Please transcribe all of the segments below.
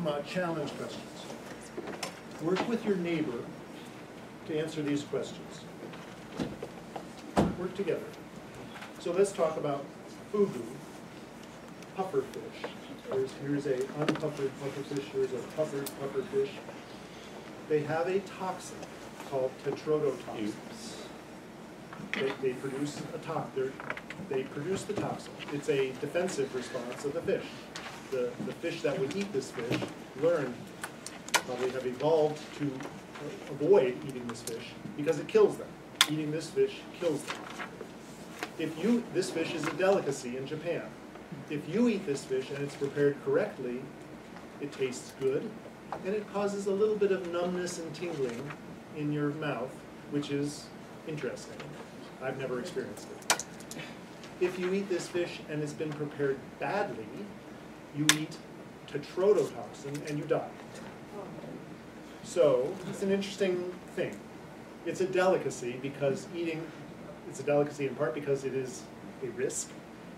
some challenge questions. Work with your neighbor to answer these questions. Work together. So let's talk about fugu, pufferfish. Here's a unpuffered pufferfish, here's a puffered pufferfish. They have a toxin called tetrodotoxins. They produce they produce the toxin. It's a defensive response of the fish. The fish that would eat this fish learned, probably have evolved to avoid eating this fish because it kills them. Eating this fish kills them. This fish is a delicacy in Japan. If you eat this fish and it's prepared correctly, it tastes good, and it causes a little bit of numbness and tingling in your mouth, which is interesting. I've never experienced it. If you eat this fish and it's been prepared badly, you eat tetrodotoxin and you die. So it's an interesting thing. It's a delicacy because it's a delicacy in part because it is a risk,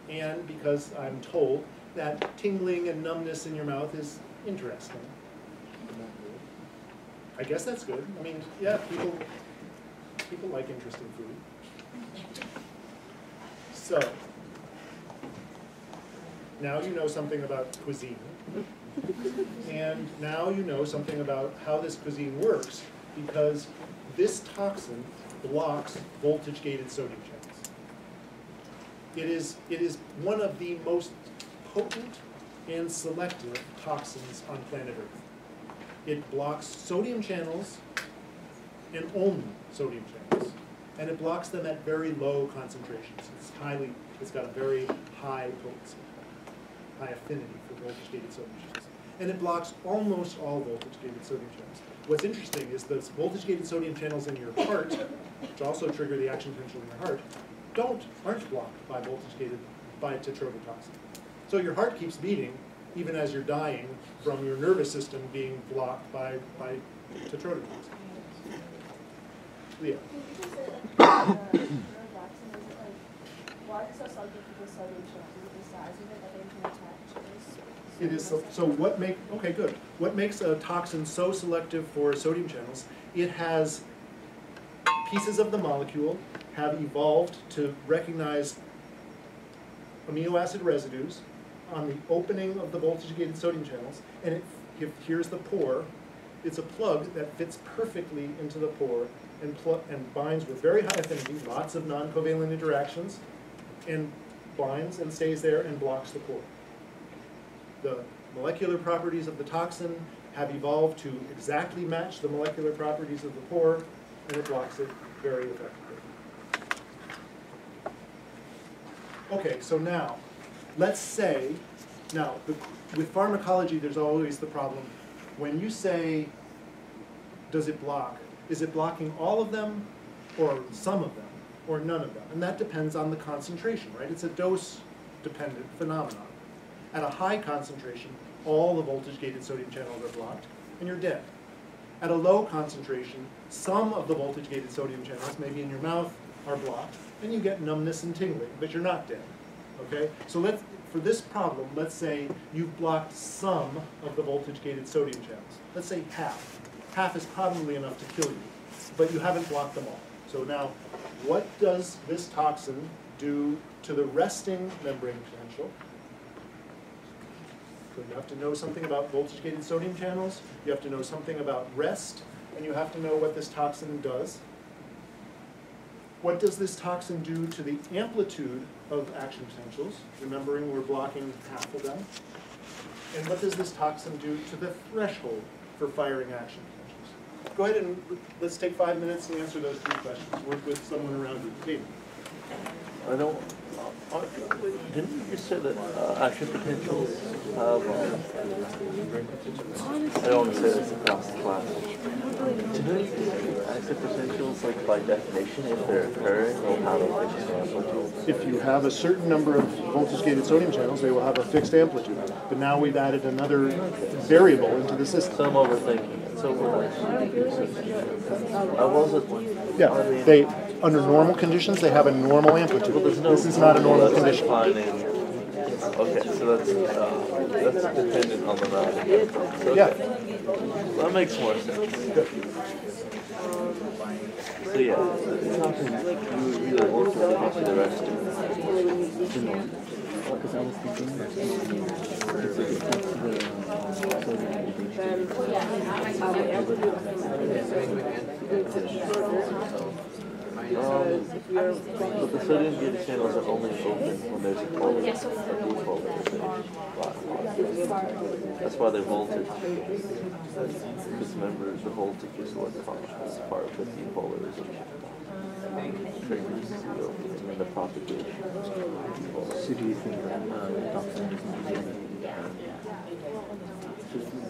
and because I'm told that tingling and numbness in your mouth is interesting. I guess that's good. I mean, yeah, people like interesting food. So, now you know something about cuisine. And now you know something about how this cuisine works, because this toxin blocks voltage-gated sodium channels. It is one of the most potent and selective toxins on planet Earth. It blocks sodium channels and only sodium channels. And it blocks them at very low concentrations. It's got a very high potency, high affinity for voltage-gated sodium channels. And it blocks almost all voltage-gated sodium channels. What's interesting is those voltage-gated sodium channels in your heart, which also trigger the action potential in your heart, aren't blocked by tetrodotoxin. So your heart keeps beating even as you're dying from your nervous system being blocked by tetrodotoxin. Yeah. Why is it so selective for the sodium channels? Is it the size of it that they can attach to this? It is so okay, good. What makes a toxin so selective for sodium channels? It has pieces of the molecule have evolved to recognize amino acid residues on the opening of the voltage-gated sodium channels, and here's the pore. It's a plug that fits perfectly into the pore and binds with very high affinity, lots of non-covalent interactions, and binds and stays there and blocks the pore. The molecular properties of the toxin have evolved to exactly match the molecular properties of the pore, and it blocks it very effectively. Okay, so now, let's say, with pharmacology there's always the problem, when you say, does it block, is it blocking all of them, or some of them, or none of them? And that depends on the concentration, right? It's a dose-dependent phenomenon. At a high concentration, all the voltage-gated sodium channels are blocked, and you're dead. At a low concentration, some of the voltage-gated sodium channels, maybe in your mouth, are blocked, and you get numbness and tingling, but you're not dead. Okay? So for this problem, let's say you've blocked some of the voltage-gated sodium channels. Let's say half. Half is probably enough to kill you, but you haven't blocked them all. So now, what does this toxin do to the resting membrane potential? So you have to know something about voltage-gated sodium channels, you have to know something about rest, and you have to know what this toxin does. What does this toxin do to the amplitude of action potentials? Remembering we're blocking half of them. And what does this toxin do to the threshold for firing action potentials? Go ahead and let's take 5 minutes and answer those 3 questions. Work with someone around you. David. I don't. Didn't you just say that action potentials have? I don't want to say this across the class. Didn't action potentials, like by definition, if they're occurring, will have a fixed amplitude? If you have a certain number of voltage-gated sodium channels, they will have a fixed amplitude. But now we've added another variable into the system. So I'm overthinking it. So I wasn't. Yeah, under normal conditions, they have a normal amplitude. Well, this is not a normal condition. Defining Okay, so that's dependent on the routing. So, Yeah. okay. That makes more sense. So yeah, it's something you either ultimately get to the rest of it. Because I was thinking that if it gets to But the sodium gated channels are only open when there's a polarization, a depolarization. That's why they're voltage. Because remember, the voltage is what causes part of the depolarization. Triggers the opening and then the propagation. So do you think that toxin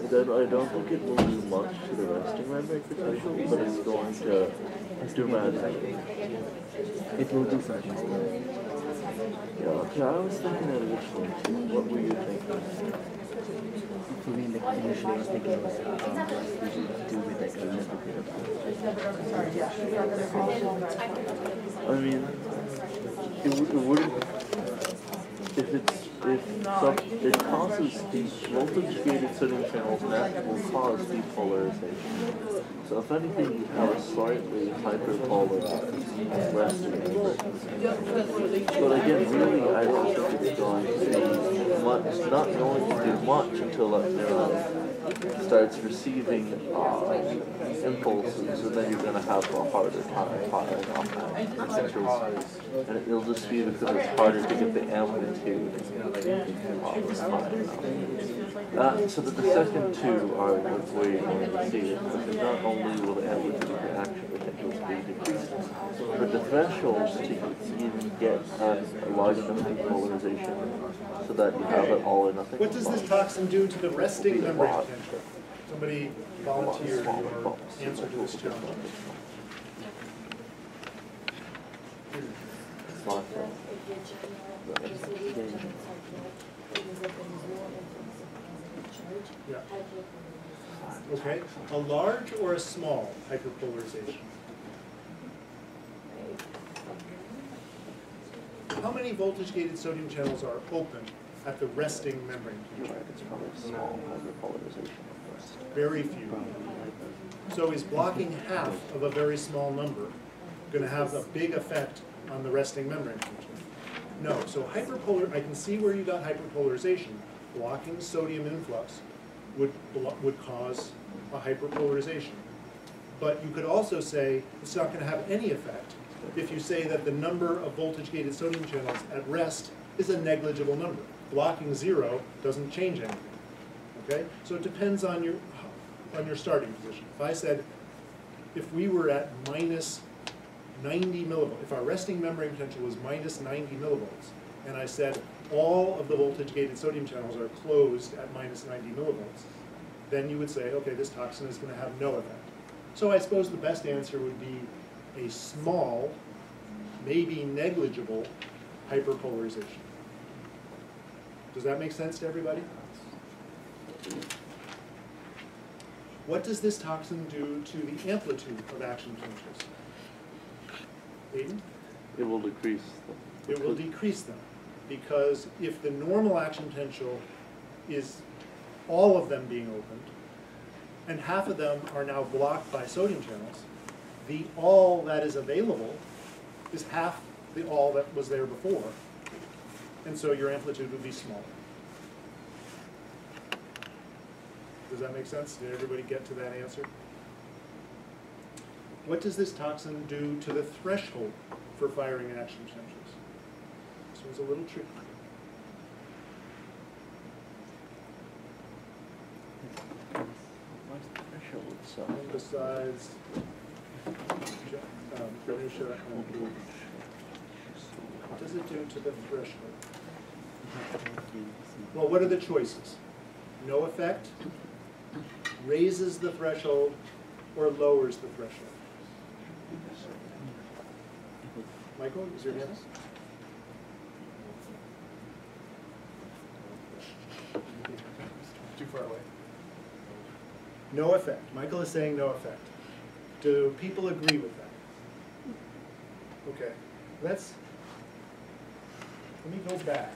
I don't think it will do much to the resting membrane potential, but it's going to dramatically. it will do something? Yeah, okay, I was thinking that originally too. What were you thinking? For me, like initially I was thinking it was to do with like I mean, it wouldn't. It causes voltage gated sodium channels naturally will cause depolarization. So if anything, you have a slightly hyperpolarized resting membrane. But again, really, I don't think it's going to do much. Not going to do much until that neuron starts receiving impulses, and then you're going to have a harder time firing off that. And it'll just be because it's harder to get the amplitude so that the second two are where you're going to see it, because not only will the amplitude of the action potentials be decreased, but the thresholds to even get a large enough depolarization so that you have it all or nothing. What does this toxin do to the resting membrane potential? Somebody volunteer your answer to this challenge. Yeah. Okay. A large or a small hyperpolarization? How many voltage-gated sodium channels are open at the resting membrane potential? It's probably small hyperpolarization. Very few. So is blocking half of a very small number going to have a big effect on the resting membrane potential? No. So I can see where you got hyperpolarization. Blocking sodium influx would cause a hyperpolarization. But you could also say it's not going to have any effect if you say that the number of voltage-gated sodium channels at rest is a negligible number. Blocking 0 doesn't change anything. Okay? So it depends on your starting position. If I said, if we were at minus 90 millivolts, if our resting membrane potential was minus 90 millivolts, and I said all of the voltage-gated sodium channels are closed at minus 90 millivolts, then you would say, okay, this toxin is going to have no effect. So I suppose the best answer would be a small, maybe negligible hyperpolarization. Does that make sense to everybody? What does this toxin do to the amplitude of action potentials? Aiden? It will decrease them. It will decrease them, because if the normal action potential is all of them being opened, and half of them are now blocked by sodium channels, the all that is available is half the all that was there before, and so your amplitude would be smaller. Does that make sense? Did everybody get to that answer? What does this toxin do to the threshold for firing action potentials? This one's a little tricky. What's the threshold itself? And besides, Ganesha and Blue. What does it do to the threshold? Well, what are the choices? No effect, raises the threshold, or lowers the threshold? Michael, is your guess? Too far away. No effect. Michael is saying no effect. Do people agree with that? Okay. Let me go back.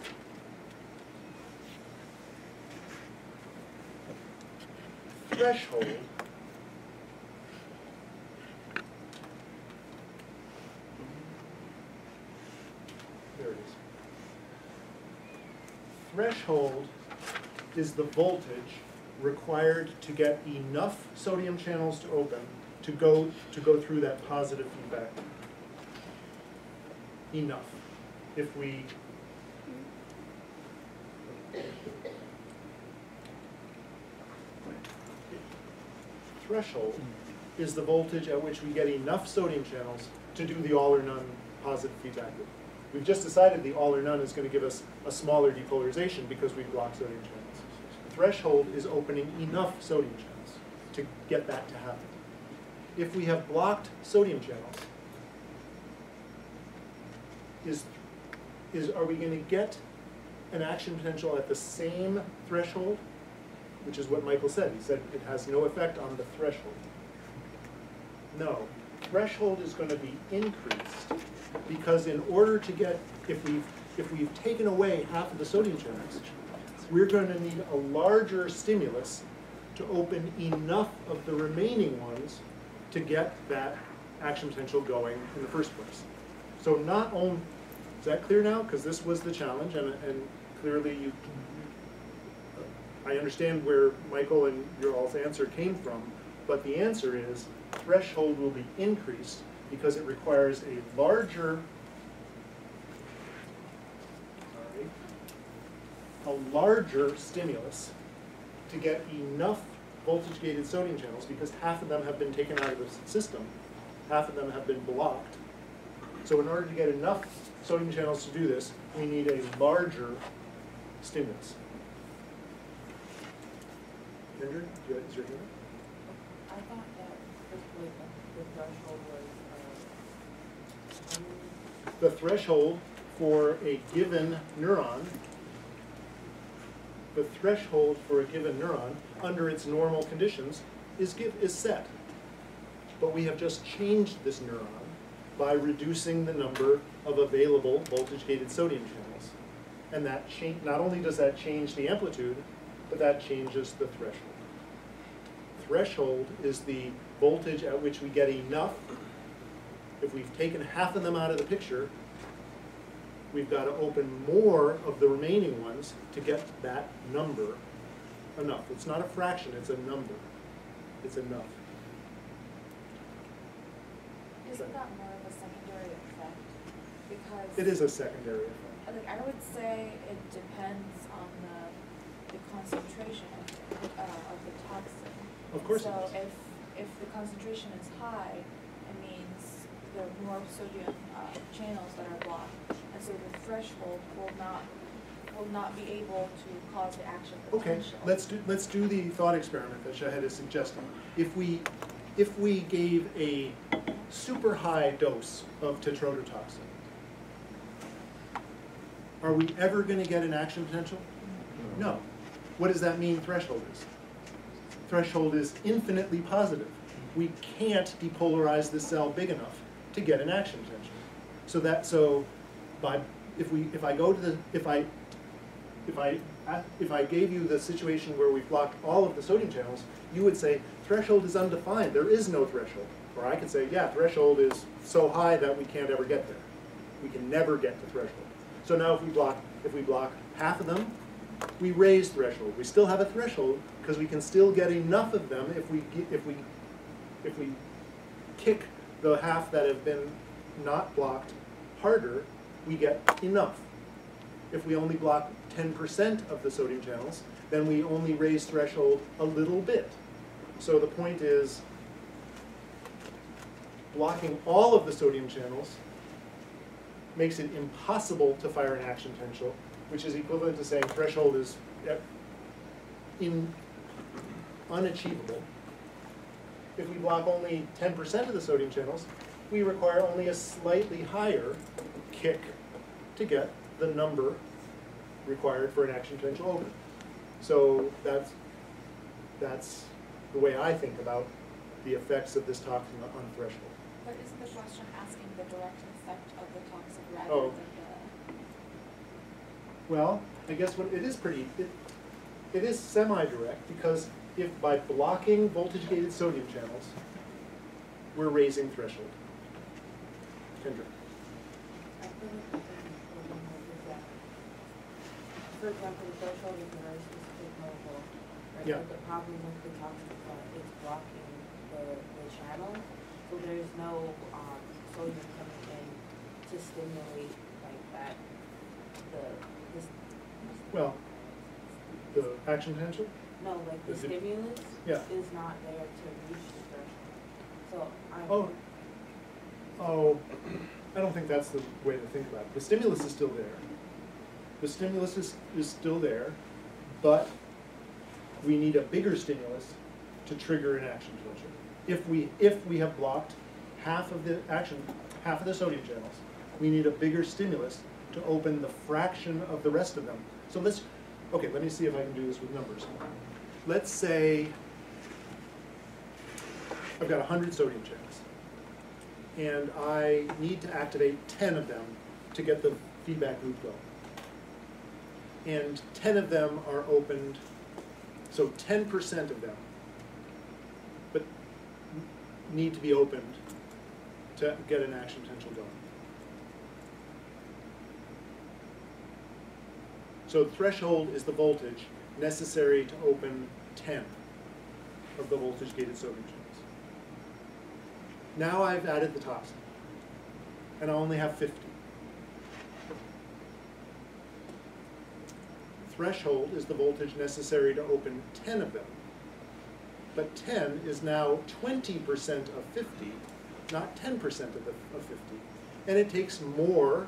threshold there it is. Threshold is the voltage required to get enough sodium channels to open to go through that positive feedback. Enough. If we threshold is the voltage at which we get enough sodium channels to do the all or none positive feedback loop. We've just decided the all or none is going to give us a smaller depolarization because we block sodium channels. Threshold is opening enough sodium channels to get that to happen. If we have blocked sodium channels, are we going to get an action potential at the same threshold? Which is what Michael said. He said it has no effect on the threshold. No. Threshold is going to be increased because in order to get, if we've taken away half of the sodium channels, we're going to need a larger stimulus to open enough of the remaining ones to get that action potential going in the first place. So not only, is that clear now? Because this was the challenge, and clearly I understand where Michael and your all's answer came from, but the answer is threshold will be increased because it requires a larger stimulus to get enough voltage-gated sodium channels because half of them have been taken out of the system, half of them have been blocked. So in order to get enough sodium channels to do this, we need a larger stimulus. Kendra, is your hand up? I thought that basically the threshold was, The threshold for a given neuron, under its normal conditions is set. But we have just changed this neuron by reducing the number of available voltage-gated sodium channels. And that not only does that change the amplitude, but that changes the threshold. Threshold is the voltage at which we get enough. If we've taken half of them out of the picture, we've got to open more of the remaining ones to get that number enough. It's not a fraction, it's a number. It's enough. Isn't that more of a secondary effect? Because It is a secondary effect. like I would say it depends on the concentration of the toxin. Of course it So does. if the concentration is high, it means there are more sodium channels that are blocked, and so the threshold will not be able to cause the action Okay, potential. let's do the thought experiment that Shahid is suggesting. If we gave a super high dose of tetrodotoxin, are we ever going to get an action potential? No. What does that mean threshold is? Threshold is infinitely positive. We can't depolarize the cell big enough to get an action potential. If I gave you the situation where we blocked all of the sodium channels, you would say threshold is undefined. There is no threshold. Or I could say, yeah, threshold is so high that we can't ever get there. We can never get to threshold. So now if we block half of them, we raise threshold. We still have a threshold because we can still get enough of them if we kick the half that have been not blocked harder, we get enough. If we only block 10% of the sodium channels, then we only raise threshold a little bit. So the point is, blocking all of the sodium channels makes it impossible to fire an action potential, which is equivalent to saying threshold is unachievable. If we block only 10% of the sodium channels, we require only a slightly higher kick to get the number required for an action potential open. So that's the way I think about the effects of this toxin on threshold. But isn't the question asking the direct effect of the toxin rather Oh. than Well, I guess what it is it is semi-direct because if by blocking voltage-gated sodium channels, we're raising threshold. Kendra. I feel like the thing is that, for example, the threshold is a very specific level, right? Yeah. But the problem with the toxic it's blocking the channel, so there's no sodium coming in to stimulate like that, this, Well, the action potential? no, like the Is it- stimulus Yeah. is not there to reach the threshold. So I'm. Oh, I don't think that's the way to think about it. The stimulus is still there. The stimulus is still there, but we need a bigger stimulus to trigger an action potential. If we have blocked half of the sodium channels, we need a bigger stimulus to open the fraction of the rest of them. So let me see if I can do this with numbers. Let's say I've got 100 sodium channels, and I need to activate 10 of them to get the feedback loop going. And 10 of them are opened, so 10% of them, but need to be opened to get an action potential going. So threshold is the voltage necessary to open 10 of the voltage-gated sodium channels. Now I've added the toxin, and I only have 50. Threshold is the voltage necessary to open 10 of them, but 10 is now 20% of 50, not 10% of 50. And it takes more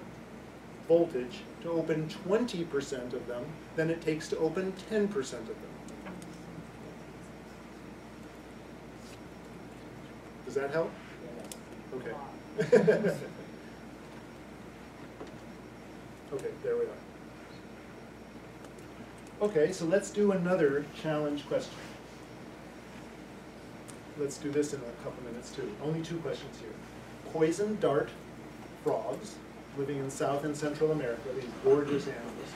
voltage to open 20% of them than it takes to open 10% of them. Does that help? Okay. Okay, there we are. Okay, so let's do another challenge question. Let's do this in a couple minutes too. Only 2 questions here. Poison dart frogs living in South and Central America, these gorgeous animals,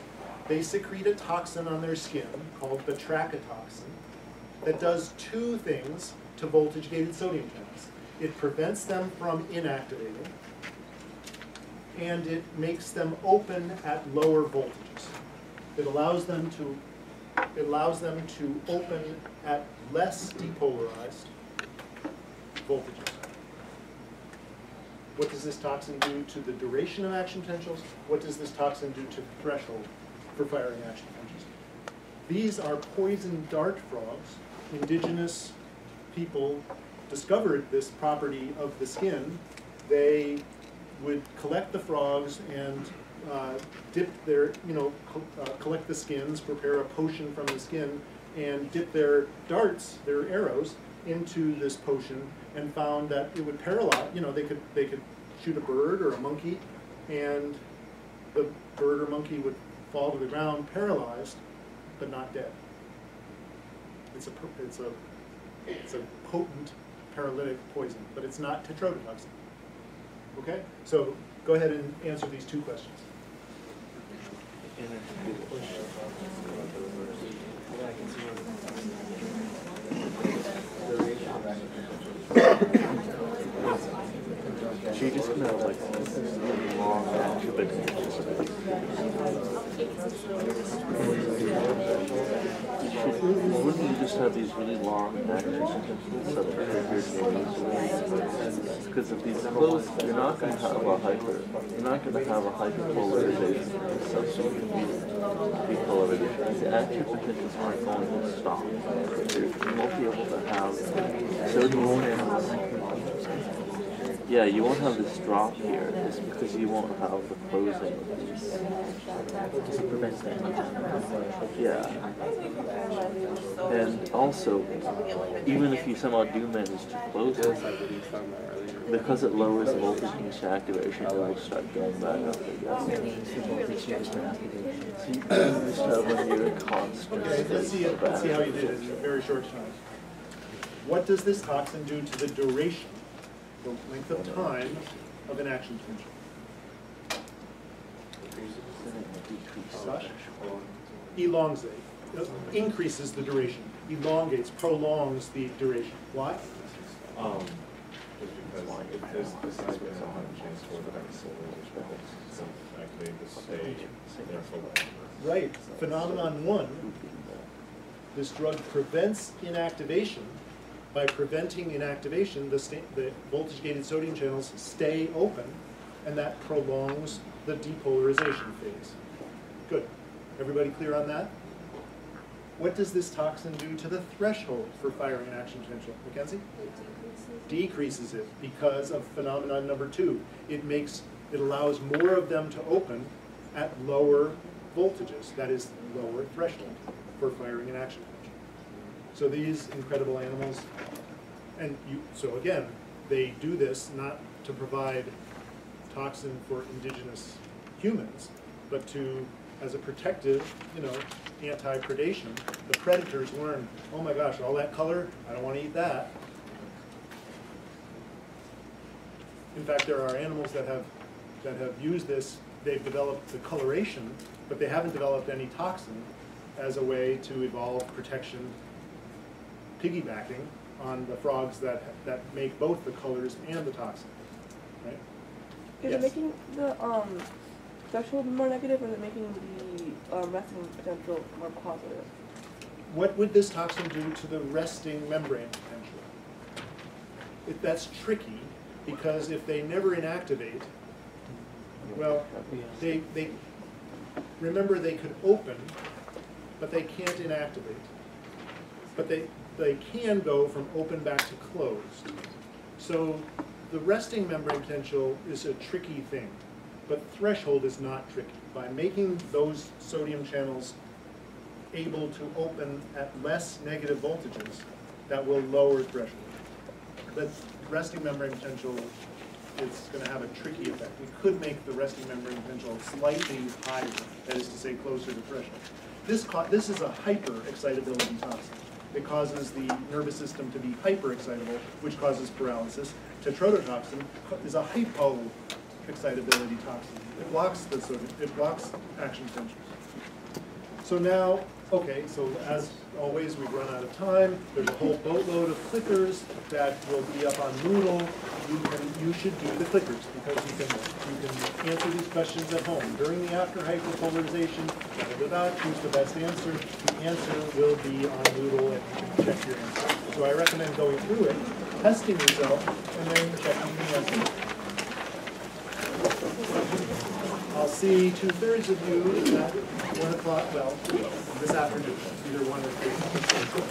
they secrete a toxin on their skin called batrachotoxin that does 2 things to voltage-gated sodium channels. It prevents them from inactivating, and it makes them open at lower voltages. It allows them to open at less depolarized voltages. What does this toxin do to the duration of action potentials? What does this toxin do to the threshold for firing action potentials? These are poison dart frogs. Indigenous people discovered this property of the skin. They would collect the frogs and dip their, collect the skins, prepare a potion from the skin, and dip their darts, their arrows, into this potion, and found that it would paralyze. They could shoot a bird or a monkey, and the bird or monkey would fall to the ground paralyzed, but not dead. It's a potent paralytic poison, but it's not tetrodotoxin. Okay, so go ahead and answer these 2 questions. She just kind of like long action potentials. Wouldn't you just have these really long action potentials that are triggered easily? Because if these close, you're not going to have a hyperpolarization subsequent depolarization. The action potentials aren't going to stop. You won't be able to have sodium channels. Yeah, you won't have this drop here, just because you won't have the closing of these. Yeah. And also, even if you somehow do manage to close it, because it lowers the voltage into activation, it will start going back up again. So you just have a near constant. Okay, let's see how you did it in a very short time. What does this toxin do to the duration, the length of time of an action potential? Elongate. Increases the duration. elongates, prolongs the duration. Why? Just because if this is going to have a chance for the polarization, so actually this stay there for longer. Right. Phenomenon one, this drug prevents inactivation. By preventing inactivation, the voltage-gated sodium channels stay open, and that prolongs the depolarization phase. Good. Everybody clear on that? What does this toxin do to the threshold for firing action potential? Mackenzie? Decreases it because of phenomenon number two. It allows more of them to open at lower voltages, that is, lower threshold for firing an action potential. So these incredible animals, so again, they do this not to provide toxin for indigenous humans, but as a protective, anti-predation. The predators learn, oh my gosh, all that color, I don't want to eat that. In fact, there are animals that have used this. They've developed the coloration, but they haven't developed any toxin as a way to evolve protection, piggybacking on the frogs that make both the colors and the toxin, right? Is it making the threshold more negative, or is it making the resting potential more positive? What would this toxin do to the resting membrane potential? That's tricky, because if they never inactivate, well, remember they could open, but they can't inactivate. But they can go from open back to closed. So the resting membrane potential is a tricky thing, but threshold is not tricky. By making those sodium channels able to open at less negative voltages, that will lower threshold. The resting membrane potential is going to have a tricky effect. We could make the resting membrane potential slightly higher, that is to say closer to threshold. This is a hyper-excitability toxin. It causes the nervous system to be hyper-excitable, which causes paralysis. Tetrodotoxin is a hypo-excitability toxin. It blocks the sodium, it blocks action potentials. So now, okay, so as always, we've run out of time. There's a whole boatload of clickers that will be up on Moodle. You should do the clickers because you can answer these questions at home. During the after hyperpolarization, choose the best answer. The answer will be on Moodle and you can check your answer. So I recommend going through it, testing yourself, and then checking the answer. I'll see 2/3 of you at 1 o'clock, well, this afternoon, either 1 or 3.